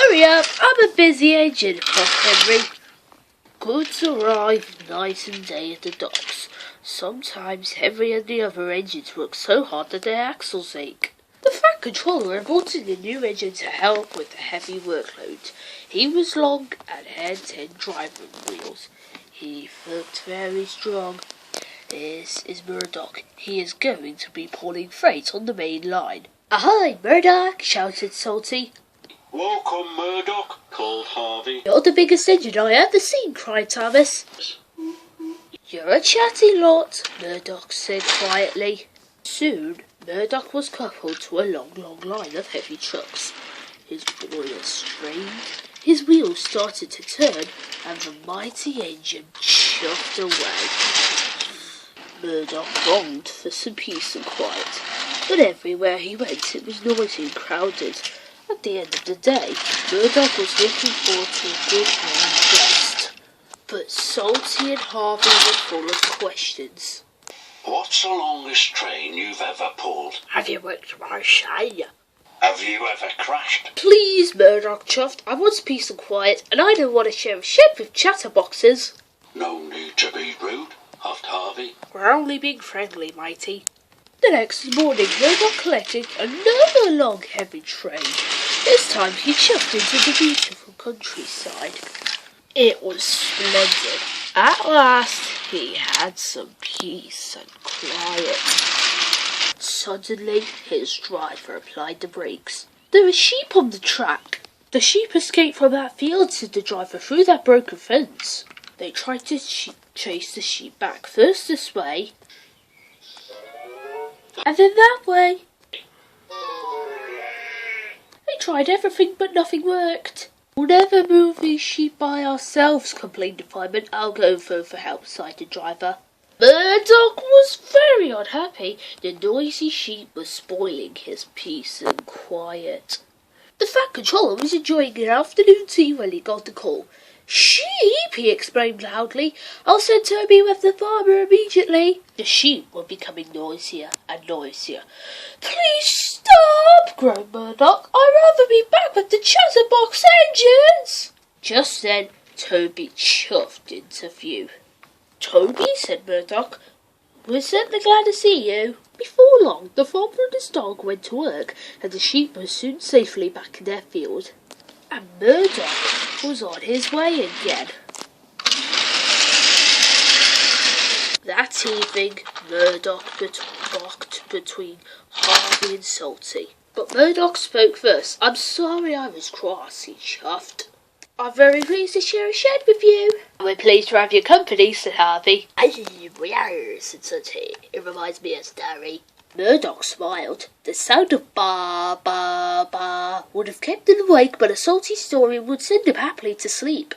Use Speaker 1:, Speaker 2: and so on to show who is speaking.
Speaker 1: Hurry up, I'm a busy agent, Huff Henry. Goods arrive night and day at the docks. Sometimes Henry and the other engines work so hard that their axles ache. The Fat Controller brought in a new engine to help with the heavy workload. He was long and had 10 driver wheels. He felt very strong. This is Murdoch. He is going to be pulling freight on the main line. Ahoy, Murdoch! Shouted Salty.
Speaker 2: Welcome, Murdoch, called Harvey.
Speaker 1: You're the biggest engine I ever seen, cried Thomas. You're a chatty lot, Murdoch said quietly. Soon, Murdoch was coupled to a long line of heavy trucks. His boiler strained, his wheels started to turn, and the mighty engine chuffed away. Murdoch longed for some peace and quiet, but everywhere he went it was noisy and crowded. At the end of the day, Murdoch was looking forward to a good night's rest. But Salty and Harvey were full of questions.
Speaker 2: What's the longest train you've ever pulled?
Speaker 3: Have you worked my say?
Speaker 2: Have you ever crashed?
Speaker 1: Please, Murdoch chuffed. I want peace and quiet, and I don't want to share a ship with chatterboxes.
Speaker 2: No need to be rude, huffed Harvey.
Speaker 3: We're only being friendly, matey.
Speaker 1: The next morning, Murdoch collected another long, heavy train. This time he chuffed into the beautiful countryside. It was splendid. At last, he had some peace and quiet. Suddenly, his driver applied the brakes. There were sheep on the track. The sheep escaped from that field, said the driver, through that broken fence. They tried to chase the sheep back, first this way, and then that way. They tried everything, but nothing worked. We'll never move these sheep by ourselves, complained the fireman. I'll go phone for help, sighed the driver. Murdoch was very unhappy. The noisy sheep was spoiling his peace and quiet. The Fat Controller was enjoying an afternoon tea when he got the call. Sheep, he exclaimed loudly. I'll send Toby with the farmer immediately. The sheep were becoming noisier and noisier. Please stop, groaned Murdoch. I'd rather be back with the chatterbox engines. Just then, Toby chuffed into view. Toby, said Murdoch, we're certainly glad to see you. Before long, the farmer and his dog went to work, and the sheep were soon safely back in their field. And Murdoch was on his way again. That evening, Murdoch walked between Harvey and Salty. But Murdoch spoke first. I'm sorry I was cross, he chuffed. I'm very pleased to share a shed with you. We're pleased to have your company, said Harvey.
Speaker 3: We are, said Salty. It reminds me of Starry.
Speaker 1: Murdoch smiled. The sound of ba ba ba would have kept him awake, but a Salty story would send him happily to sleep.